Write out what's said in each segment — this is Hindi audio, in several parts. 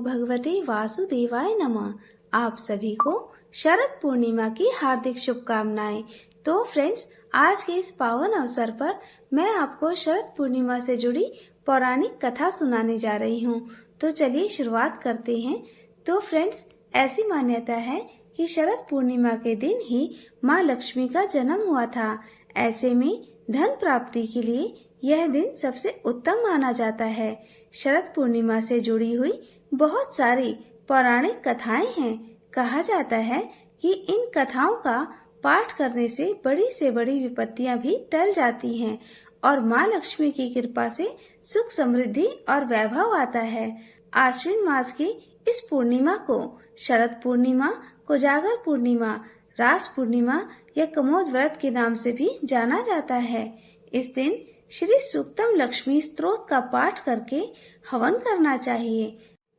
भगवते वासुदेवाय नमः। आप सभी को शरद पूर्णिमा की हार्दिक शुभकामनाएं। तो फ्रेंड्स, आज के इस पावन अवसर पर मैं आपको शरद पूर्णिमा से जुड़ी पौराणिक कथा सुनाने जा रही हूँ। तो चलिए शुरुआत करते हैं। तो फ्रेंड्स, ऐसी मान्यता है कि शरद पूर्णिमा के दिन ही माँ लक्ष्मी का जन्म हुआ था। ऐसे में धन प्राप्ति के लिए यह दिन सबसे उत्तम माना जाता है। शरद पूर्णिमा से जुड़ी हुई बहुत सारी पौराणिक कथाएं हैं। कहा जाता है कि इन कथाओं का पाठ करने से बड़ी विपत्तियां भी टल जाती हैं और माँ लक्ष्मी की कृपा से सुख समृद्धि और वैभव आता है। आश्विन मास की इस पूर्णिमा को शरद पूर्णिमा, कोजागर पूर्णिमा, रास पूर्णिमा या कमोद व्रत के नाम से भी जाना जाता है। इस दिन श्री सूक्तम लक्ष्मी स्तोत्र का पाठ करके हवन करना चाहिए।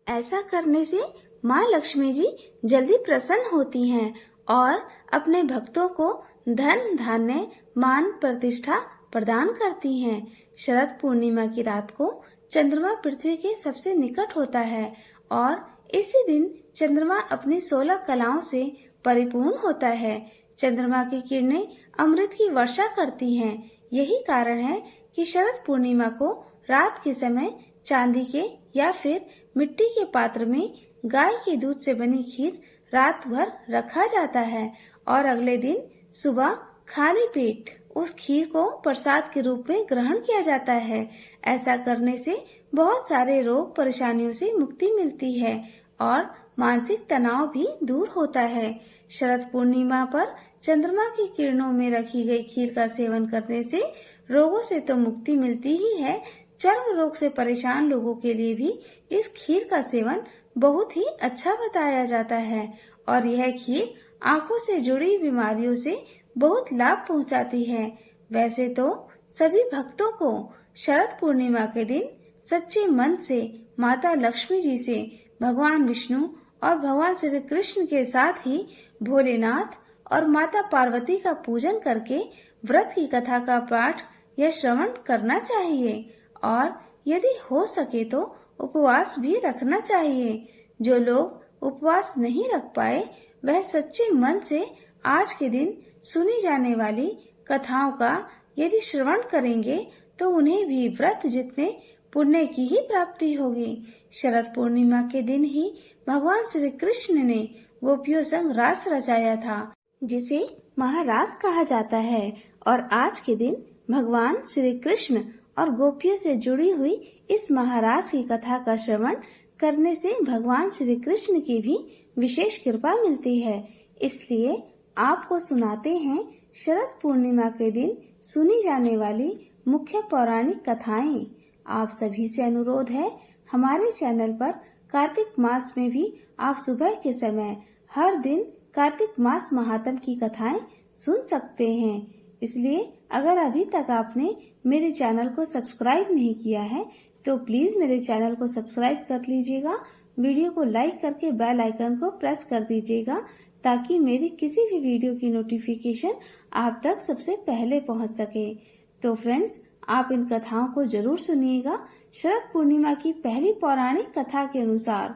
ऐसा करने से माँ लक्ष्मी जी जल्दी प्रसन्न होती हैं और अपने भक्तों को धन, धान्य, मान, प्रतिष्ठा प्रदान करती हैं। शरद पूर्णिमा की रात को चंद्रमा पृथ्वी के सबसे निकट होता है और इसी दिन चंद्रमा अपनी 16 कलाओं से परिपूर्ण होता है। चंद्रमा की किरणें अमृत की वर्षा करती हैं। यही कारण है कि शरद पूर्णिमा को रात के समय चांदी के या फिर मिट्टी के पात्र में गाय के दूध से बनी खीर रात भर रखा जाता है और अगले दिन सुबह खाली पेट उस खीर को प्रसाद के रूप में ग्रहण किया जाता है। ऐसा करने से बहुत सारे रोग परेशानियों से मुक्ति मिलती है और मानसिक तनाव भी दूर होता है। शरद पूर्णिमा पर चंद्रमा की किरणों में रखी गई खीर का सेवन करने से रोगों से तो मुक्ति मिलती ही है, चर्म रोग से परेशान लोगों के लिए भी इस खीर का सेवन बहुत ही अच्छा बताया जाता है और यह खीर आंखों से जुड़ी बीमारियों से बहुत लाभ पहुंचाती है। वैसे तो सभी भक्तों को शरद पूर्णिमा के दिन सच्चे मन से माता लक्ष्मी जी से, भगवान विष्णु और भगवान श्री कृष्ण के साथ ही भोलेनाथ और माता पार्वती का पूजन करके व्रत की कथा का पाठ या श्रवण करना चाहिए और यदि हो सके तो उपवास भी रखना चाहिए। जो लोग उपवास नहीं रख पाए वह सच्चे मन से आज के दिन सुनी जाने वाली कथाओं का यदि श्रवण करेंगे तो उन्हें भी व्रत जितने पुण्य की ही प्राप्ति होगी। शरद पूर्णिमा के दिन ही भगवान श्री कृष्ण ने गोपियों संग रास रचाया था, जिसे महारास कहा जाता है और आज के दिन भगवान श्री कृष्ण और गोपियों से जुड़ी हुई इस महारास की कथा का श्रवण करने से भगवान श्री कृष्ण की भी विशेष कृपा मिलती है। इसलिए आपको सुनाते हैं शरद पूर्णिमा के दिन सुनी जाने वाली मुख्य पौराणिक कथाएं। आप सभी से अनुरोध है, हमारे चैनल पर कार्तिक मास में भी आप सुबह के समय हर दिन कार्तिक मास महात्म की कथाएं सुन सकते हैं। इसलिए अगर अभी तक आपने मेरे चैनल को सब्सक्राइब नहीं किया है तो प्लीज मेरे चैनल को सब्सक्राइब कर लीजिएगा। वीडियो को लाइक करके बेल आइकन को प्रेस कर दीजिएगा ताकि मेरी किसी भी वीडियो की नोटिफिकेशन आप तक सबसे पहले पहुंच सके। तो फ्रेंड्स, आप इन कथाओं को जरूर सुनिएगा। शरद पूर्णिमा की पहली पौराणिक कथा के अनुसार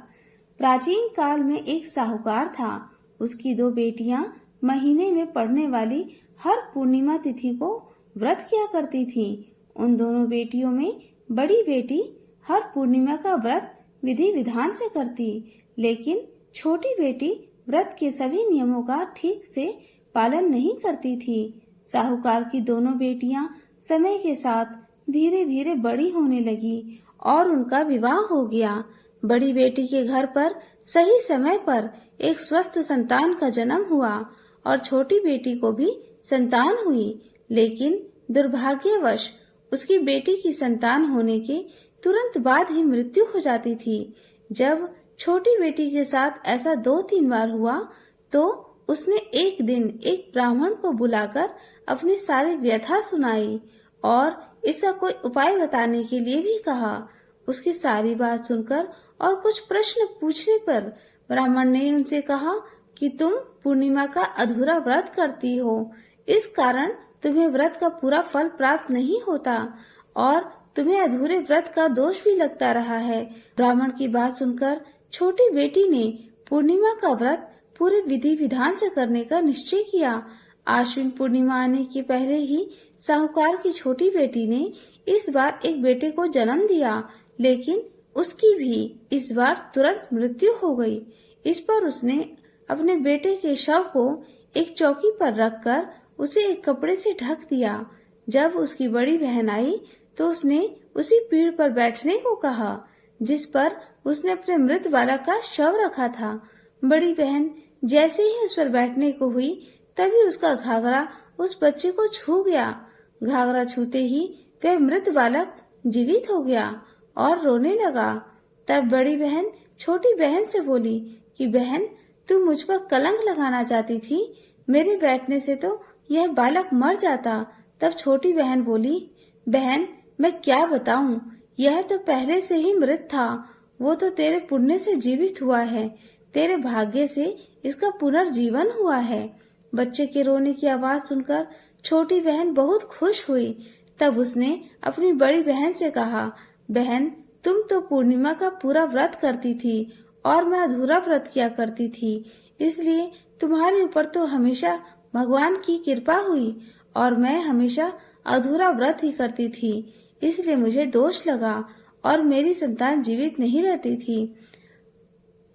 प्राचीन काल में एक साहूकार था। उसकी 2 बेटियां महीने में पड़ने वाली हर पूर्णिमा तिथि को व्रत किया करती थीं। उन दोनों बेटियों में बड़ी बेटी हर पूर्णिमा का व्रत विधि विधान से करती, लेकिन छोटी बेटी व्रत के सभी नियमों का ठीक से पालन नहीं करती थी। साहूकार की दोनों बेटियां समय के साथ धीरे धीरे बड़ी होने लगी और उनका विवाह हो गया। बड़ी बेटी के घर पर सही समय पर एक स्वस्थ संतान का जन्म हुआ और छोटी बेटी को भी संतान हुई, लेकिन दुर्भाग्यवश उसकी बेटी की संतान होने के तुरंत बाद ही मृत्यु हो जाती थी। जब छोटी बेटी के साथ ऐसा 2-3 बार हुआ तो उसने एक दिन एक ब्राह्मण को बुलाकर अपनी सारी व्यथा सुनाई और इसका कोई उपाय बताने के लिए भी कहा। उसकी सारी बात सुनकर और कुछ प्रश्न पूछने पर ब्राह्मण ने उनसे कहा कि तुम पूर्णिमा का अधूरा व्रत करती हो, इस कारण तुम्हें व्रत का पूरा फल प्राप्त नहीं होता और तुम्हें अधूरे व्रत का दोष भी लगता रहा है। ब्राह्मण की बात सुनकर छोटी बेटी ने पूर्णिमा का व्रत पूरे विधि विधान से करने का निश्चय किया। आश्विन पूर्णिमा आने के पहले ही साहूकार की छोटी बेटी ने इस बार एक बेटे को जन्म दिया, लेकिन उसकी भी इस बार तुरंत मृत्यु हो गई। इस पर उसने अपने बेटे के शव को एक चौकी पर रखकर उसे एक कपड़े से ढक दिया। जब उसकी बड़ी बहन आई तो उसने उसी पीढ़ पर बैठने को कहा जिस पर उसने अपने मृत बालक का शव रखा था। बड़ी बहन जैसे ही उस पर बैठने को हुई तभी उसका घाघरा उस बच्चे को छू गया। घाघरा छूते ही वह मृत बालक जीवित हो गया और रोने लगा। तब बड़ी बहन छोटी बहन से बोली कि बहन, तू मुझ पर कलंक लगाना चाहती थी, मेरे बैठने से तो यह बालक मर जाता। तब छोटी बहन बोली, बहन मैं क्या बताऊं, यह तो पहले से ही मृत था, वो तो तेरे पुण्य से जीवित हुआ है, तेरे भाग्य से इसका पुनर्जीवन हुआ है। बच्चे के रोने की आवाज सुनकर छोटी बहन बहुत खुश हुई। तब उसने अपनी बड़ी बहन से कहा, बहन तुम तो पूर्णिमा का पूरा व्रत करती थी और मैं अधूरा व्रत किया करती थी, इसलिए तुम्हारे ऊपर तो हमेशा भगवान की कृपा हुई और मैं हमेशा अधूरा व्रत ही करती थी, इसलिए मुझे दोष लगा और मेरी संतान जीवित नहीं रहती थी।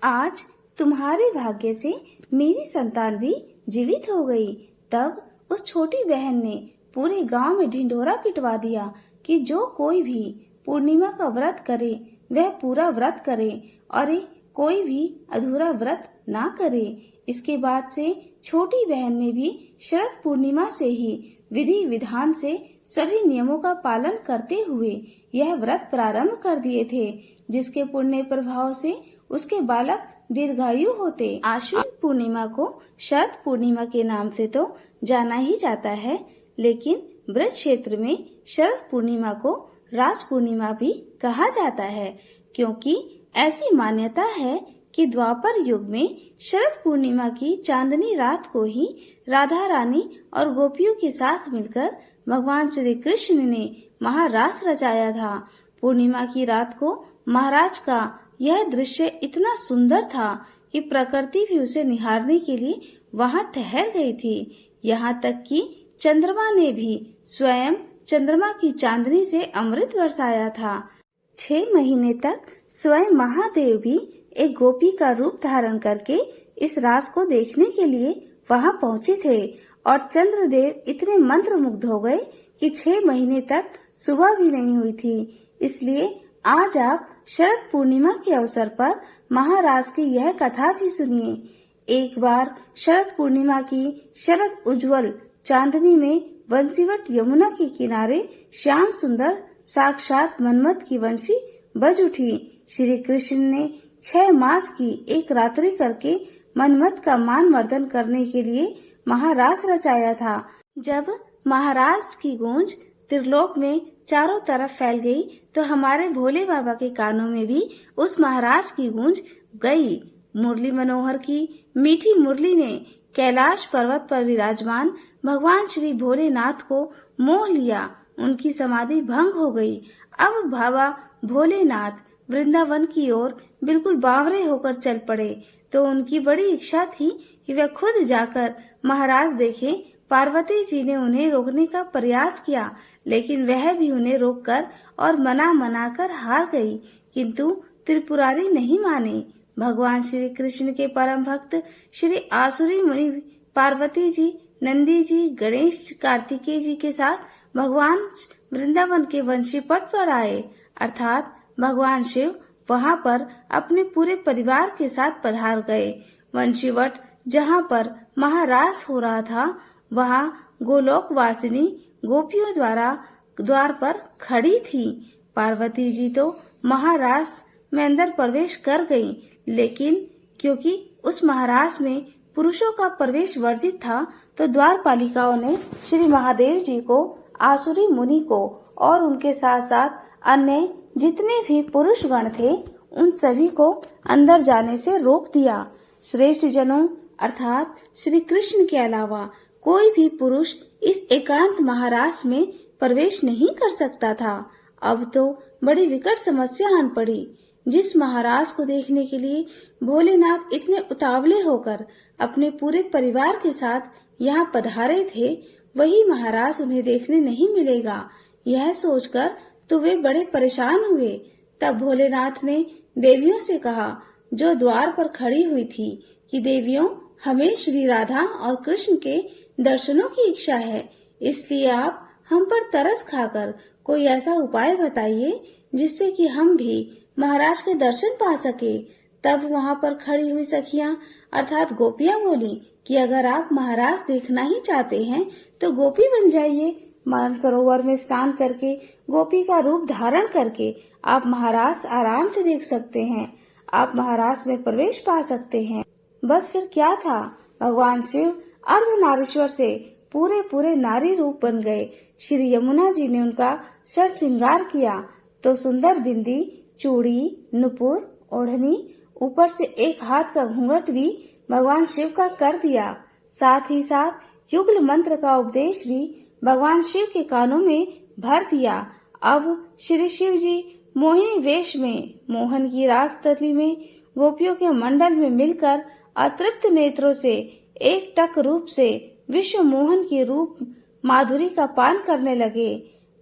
आज तुम्हारे भाग्य से मेरी संतान भी जीवित हो गई। तब उस छोटी बहन ने पूरे गांव में ढिंढोरा पिटवा दिया कि जो कोई भी पूर्णिमा का व्रत करे वह पूरा व्रत करे और कोई भी अधूरा व्रत ना करे। इसके बाद से छोटी बहन ने भी शरद पूर्णिमा से ही विधि विधान से सभी नियमों का पालन करते हुए यह व्रत प्रारंभ कर दिए थे, जिसके पुण्य प्रभाव से उसके बालक दीर्घायु होते। आश्विन पूर्णिमा को शरद पूर्णिमा के नाम से तो जाना ही जाता है, लेकिन ब्रज क्षेत्र में शरद पूर्णिमा को रास पूर्णिमा भी कहा जाता है, क्योंकि ऐसी मान्यता है कि द्वापर युग में शरद पूर्णिमा की चांदनी रात को ही राधा रानी और गोपियों के साथ मिलकर भगवान श्री कृष्ण ने महारास रचाया था। पूर्णिमा की रात को महाराज का यह दृश्य इतना सुंदर था कि प्रकृति भी उसे निहारने के लिए वहां ठहर गई थी। यहाँ तक कि चंद्रमा ने भी स्वयं चंद्रमा की चांदनी से अमृत बरसाया था। 6 महीने तक स्वयं महादेव भी एक गोपी का रूप धारण करके इस रास को देखने के लिए वहां पहुँचे थे और चंद्रदेव इतने मंत्रमुग्ध हो गए कि 6 महीने तक सुबह भी नहीं हुई थी। इसलिए आज आप शरद पूर्णिमा के अवसर पर महाराज की यह कथा भी सुनिए। एक बार शरद पूर्णिमा की शरद उज्जवल चांदनी में बंसीवट यमुना के किनारे श्याम सुंदर साक्षात मन्मथ की बंसी बज उठी। श्री कृष्ण ने 6 मास की एक रात्रि करके मन्मथ का मान मर्दन करने के लिए महारास रचाया था। जब महाराज की गूंज त्रिलोक में चारों तरफ फैल गई तो हमारे भोले बाबा के कानों में भी उस महाराज की गूंज गई। मुरली मनोहर की मीठी मुरली ने कैलाश पर्वत पर विराजमान भगवान श्री भोलेनाथ को मोह लिया। उनकी समाधि भंग हो गई। अब बाबा भोलेनाथ वृंदावन की ओर बिल्कुल बावरे होकर चल पड़े, तो उनकी बड़ी इच्छा थी कि वे खुद जाकर महाराज देखें। पार्वती जी ने उन्हें रोकने का प्रयास किया, लेकिन वह भी उन्हें रोककर और मना कर हार गई, किंतु त्रिपुरारी नहीं माने। भगवान श्री कृष्ण के परम भक्त श्री आसुरी मुनि पार्वती जी, नंदी जी, गणेश, कार्तिकेय जी के साथ भगवान वृंदावन के वंशी पट पर आए, अर्थात भगवान शिव वहां पर अपने पूरे परिवार के साथ पधार गए। वंशीवट जहां पर महारास हो रहा था, वहां गोलोक वासिनी गोपियों द्वार पर खड़ी थी। पार्वती जी तो महारास में अंदर प्रवेश कर गईं, लेकिन क्योंकि उस महारास में पुरुषों का प्रवेश वर्जित था, तो द्वारपालिकाओं ने श्री महादेव जी को, आसुरी मुनि को और उनके साथ साथ अन्य जितने भी पुरुष गण थे उन सभी को अंदर जाने से रोक दिया। श्रेष्ठ जनों अर्थात श्री कृष्ण के अलावा कोई भी पुरुष इस एकांत महारास में प्रवेश नहीं कर सकता था। अब तो बड़ी विकट समस्या आन पड़ी। जिस महाराज को देखने के लिए भोलेनाथ इतने उतावले होकर अपने पूरे परिवार के साथ यहाँ पधारे थे, वही महाराज उन्हें देखने नहीं मिलेगा। यह सोचकर तो वे बड़े परेशान हुए। तब भोलेनाथ ने देवियों से कहा, जो द्वार पर खड़ी हुई थी, कि देवियों, हमें श्री राधा और कृष्ण के दर्शनों की इच्छा है, इसलिए आप हम पर तरस खाकर कोई ऐसा उपाय बताइए जिससे कि हम भी महाराज के दर्शन पा सके। तब वहाँ पर खड़ी हुई सखियाँ अर्थात गोपियाँ बोली कि अगर आप महाराज देखना ही चाहते हैं तो गोपी बन जाइए। मानसरोवर में स्नान करके गोपी का रूप धारण करके आप महाराज आराम से देख सकते हैं, आप महाराज में प्रवेश पा सकते हैं। बस फिर क्या था, भगवान शिव अर्धनारीश्वर से पूरे नारी रूप बन गए। श्री यमुना जी ने उनका षट श्रृंगार किया तो सुंदर बिंदी, चूड़ी, नुपुर, ओढ़नी, ऊपर से एक हाथ का घूंघट भी भगवान शिव का कर दिया। साथ ही साथ युगल मंत्र का उपदेश भी भगवान शिव के कानों में भर दिया। अब श्री शिव जी मोहिनी वेश में मोहन की रासतली में गोपियों के मंडल में मिलकर अतृप्त नेत्रों से एक टक रूप से विश्व मोहन की रूप माधुरी का पान करने लगे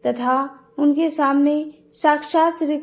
तथा उनके सामने साक्षात श्री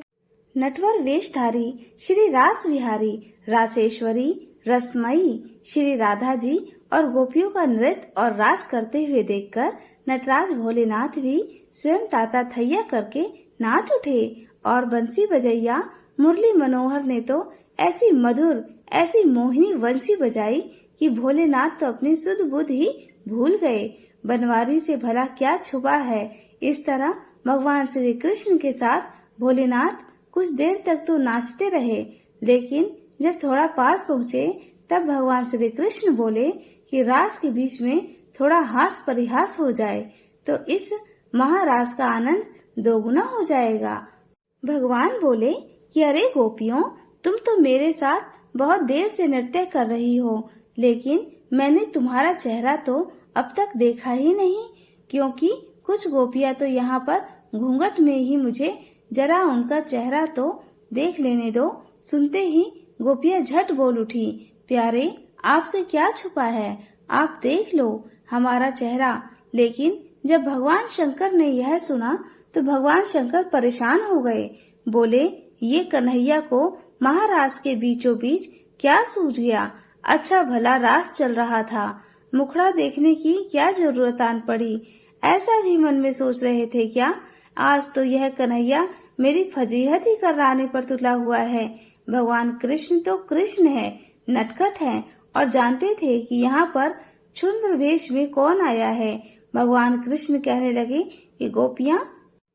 नटवर वेशधारी श्री रास विहारी रासेश्वरी रसमयी श्री राधा जी और गोपियों का नृत्य और रास करते हुए देखकर नटराज भोलेनाथ भी स्वयं ताता थैया करके नाच उठे। और बंसी बजैया मुरली मनोहर ने तो ऐसी मधुर ऐसी मोहिनी बंसी बजाई कि भोलेनाथ तो अपनी सुध बुध ही भूल गए। बनवारी से भला क्या छुपा है। इस तरह भगवान श्री कृष्ण के साथ भोलेनाथ कुछ देर तक तो नाचते रहे, लेकिन जब थोड़ा पास पहुँचे तब भगवान श्री कृष्ण बोले कि रास के बीच में थोड़ा हास परिहास हो जाए तो इस महारास का आनंद दोगुना हो जाएगा। भगवान बोले कि अरे गोपियों, तुम तो मेरे साथ बहुत देर से नृत्य कर रही हो, लेकिन मैंने तुम्हारा चेहरा तो अब तक देखा ही नहीं, क्योंकि कुछ गोपियां तो यहाँ पर घूंघट में ही मुझे जरा उनका चेहरा तो देख लेने दो। सुनते ही गोपियां झट बोल उठी, प्यारे आपसे क्या छुपा है, आप देख लो हमारा चेहरा। लेकिन जब भगवान शंकर ने यह सुना तो भगवान शंकर परेशान हो गए। बोले, ये कन्हैया को महाराज के बीचों बीच क्या सूझ गया। अच्छा भला रास चल रहा था, मुखड़ा देखने की क्या जरूरत आन पड़ी। ऐसा भी मन में सोच रहे थे क्या, आज तो यह कन्हैया मेरी फजीहत ही कराने पर तुला हुआ है। भगवान कृष्ण तो कृष्ण है, नटखट है, और जानते थे कि यहाँ पर क्षुद्र वेश में कौन आया है। भगवान कृष्ण कहने लगे कि गोपियाँ,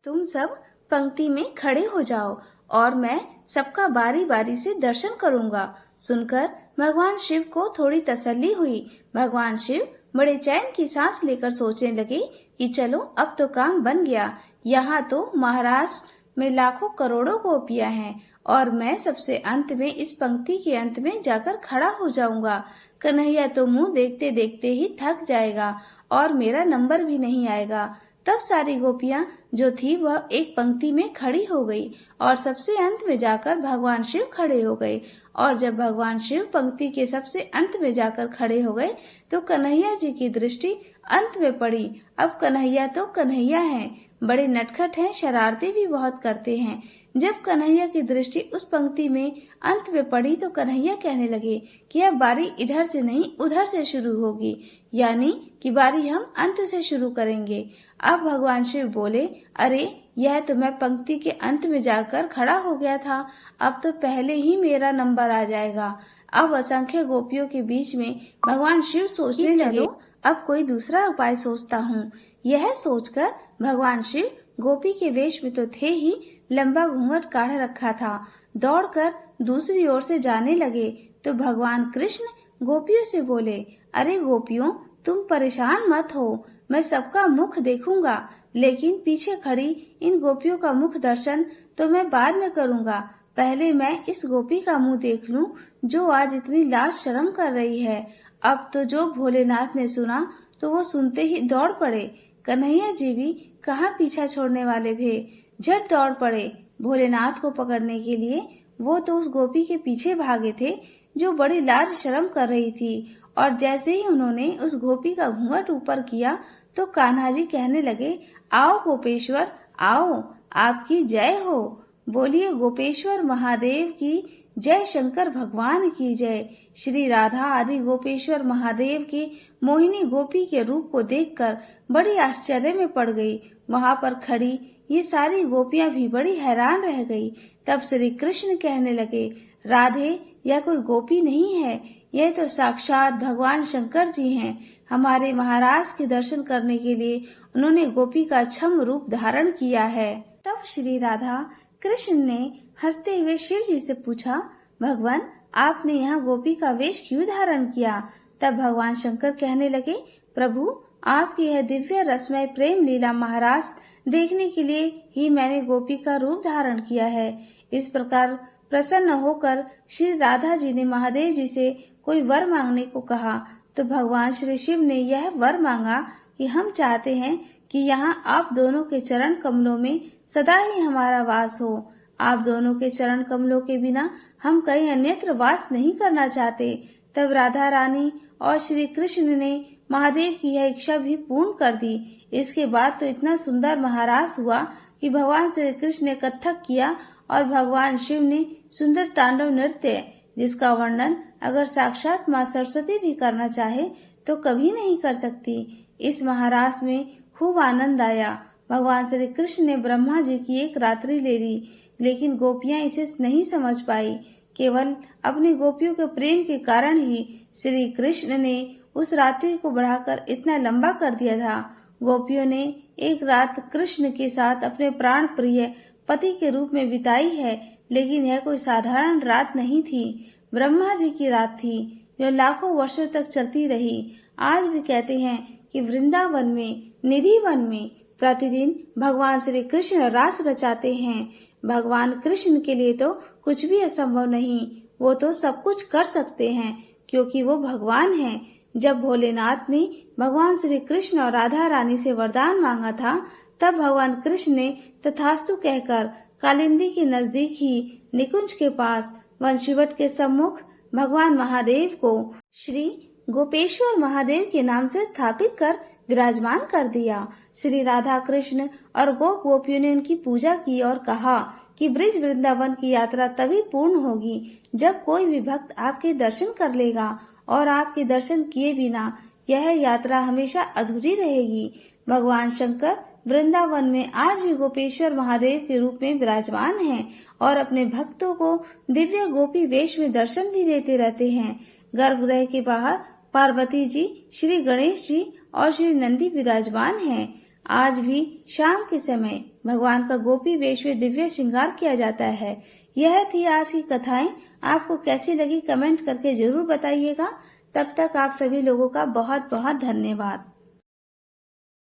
तुम सब पंक्ति में खड़े हो जाओ और मैं सबका बारी बारी से दर्शन करूँगा। सुनकर भगवान शिव को थोड़ी तसल्ली हुई। भगवान शिव बड़े चैन की सांस लेकर सोचने लगे कि चलो अब तो काम बन गया। यहाँ तो महाराष्ट्र में लाखों करोड़ों गोपियाँ हैं और मैं सबसे अंत में इस पंक्ति के अंत में जाकर खड़ा हो जाऊंगा। कन्हैया तो मुंह देखते देखते ही थक जाएगा और मेरा नंबर भी नहीं आएगा। तब सारी गोपियाँ जो थी वह एक पंक्ति में खड़ी हो गई और सबसे अंत में जाकर भगवान शिव खड़े हो गए। और जब भगवान शिव पंक्ति के सबसे अंत में जाकर खड़े हो गए तो कन्हैया जी की दृष्टि अंत में पड़ी। अब कन्हैया तो कन्हैया हैं, बड़े नटखट हैं, शरारतें भी बहुत करते हैं। जब कन्हैया की दृष्टि उस पंक्ति में अंत में पड़ी तो कन्हैया कहने लगे कि अब बारी इधर से नहीं उधर से शुरू होगी, यानी कि बारी हम अंत से शुरू करेंगे। अब भगवान शिव बोले, अरे यह तो मैं पंक्ति के अंत में जाकर खड़ा हो गया था, अब तो पहले ही मेरा नंबर आ जाएगा। अब असंख्य गोपियों के बीच में भगवान शिव सोचने लगे, अब कोई दूसरा उपाय सोचता हूँ। यह सोचकर भगवान शिव गोपी के वेश में तो थे ही, लंबा घूंघट काढ़ रखा था, दौड़कर दूसरी ओर से जाने लगे तो भगवान कृष्ण गोपियों से बोले, अरे गोपियों, तुम परेशान मत हो, मैं सबका मुख देखूंगा, लेकिन पीछे खड़ी इन गोपियों का मुख दर्शन तो मैं बाद में करूंगा। पहले मैं इस गोपी का मुंह देख लूं जो आज इतनी लाज शर्म कर रही है। अब तो जो भोलेनाथ ने सुना तो वो सुनते ही दौड़ पड़े। कन्हैया जी भी कहाँ पीछा छोड़ने वाले थे, झट दौड़ पड़े भोलेनाथ को पकड़ने के लिए। वो तो उस गोपी के पीछे भागे थे जो बड़ी लाज शर्म कर रही थी। और जैसे ही उन्होंने उस गोपी का घूंघट ऊपर किया तो कान्हा जी कहने लगे, आओ गोपेश्वर आओ, आपकी जय हो। बोलिए गोपेश्वर महादेव की जय, शंकर भगवान की जय। श्री राधा आदि गोपेश्वर महादेव के मोहिनी गोपी के रूप को देखकर बड़ी आश्चर्य में पड़ गई। वहाँ पर खड़ी ये सारी गोपियां भी बड़ी हैरान रह गई। तब श्री कृष्ण कहने लगे, राधे, यह कोई गोपी नहीं है, यह तो साक्षात भगवान शंकर जी हैं। हमारे महाराज के दर्शन करने के लिए उन्होंने गोपी का छम रूप धारण किया है। तब श्री राधा कृष्ण ने हंसते हुए शिव जी से पूछा, भगवान, आपने यहाँ गोपी का वेश क्यों धारण किया? तब भगवान शंकर कहने लगे, प्रभु, आपकी यह दिव्य रसमय प्रेम लीला महाराज देखने के लिए ही मैंने गोपी का रूप धारण किया है। इस प्रकार प्रसन्न होकर श्री राधा जी ने महादेव जी से कोई वर मांगने को कहा। तो भगवान श्री शिव ने यह वर मांगा कि हम चाहते हैं कि यहाँ आप दोनों के चरण कमलों में सदा ही हमारा वास हो। आप दोनों के चरण कमलों के बिना हम कहीं अन्यत्र वास नहीं करना चाहते। तब राधा रानी और श्री कृष्ण ने महादेव की यह इच्छा भी पूर्ण कर दी। इसके बाद तो इतना सुंदर महारास हुआ कि भगवान श्री कृष्ण ने कथक किया और भगवान शिव ने सुंदर तांडव नृत्य, जिसका वर्णन अगर साक्षात माँ सरस्वती भी करना चाहे तो कभी नहीं कर सकती। इस महारास में खूब आनंद आया। भगवान श्री कृष्ण ने ब्रह्मा जी की एक रात्रि ले ली, लेकिन गोपियां इसे नहीं समझ पाई। केवल अपनी गोपियों के प्रेम के कारण ही श्री कृष्ण ने उस रात्रि को बढ़ाकर इतना लंबा कर दिया था। गोपियों ने एक रात कृष्ण के साथ अपने प्राण प्रिय पति के रूप में बिताई है, लेकिन यह कोई साधारण रात नहीं थी, ब्रह्मा जी की रात थी जो लाखों वर्षों तक चलती रही। आज भी कहते हैं कि वृंदावन में, निधि वन में प्रतिदिन भगवान श्री कृष्ण रास रचाते हैं। भगवान कृष्ण के लिए तो कुछ भी असंभव नहीं, वो तो सब कुछ कर सकते हैं क्योंकि वो भगवान हैं। जब भोलेनाथ ने भगवान श्री कृष्ण और राधा रानी से वरदान मांगा था, तब भगवान कृष्ण ने तथास्तु कहकर कालिंदी के नजदीक ही निकुंज के पास वंशीवट के सम्मुख भगवान महादेव को श्री गोपेश्वर महादेव के नाम से स्थापित कर विराजमान कर दिया। श्री राधा कृष्ण और गोपियों ने उनकी पूजा की और कहा कि ब्रिज वृंदावन की यात्रा तभी पूर्ण होगी जब कोई भी भक्त आपके दर्शन कर लेगा, और आपके दर्शन किए बिना यह यात्रा हमेशा अधूरी रहेगी। भगवान शंकर वृंदावन में आज भी गोपेश्वर महादेव के रूप में विराजमान हैं और अपने भक्तों को दिव्य गोपी वेश में दर्शन भी देते रहते हैं। गर्भगृह के बाहर पार्वती जी, श्री गणेश जी और श्री नंदी विराजमान हैं। आज भी शाम के समय भगवान का गोपी वेश में दिव्य श्रृंगार किया जाता है। यह थी आज की कथाएं। आपको कैसी लगी कमेंट करके जरूर बताइएगा। तब तक आप सभी लोगों का बहुत बहुत धन्यवाद।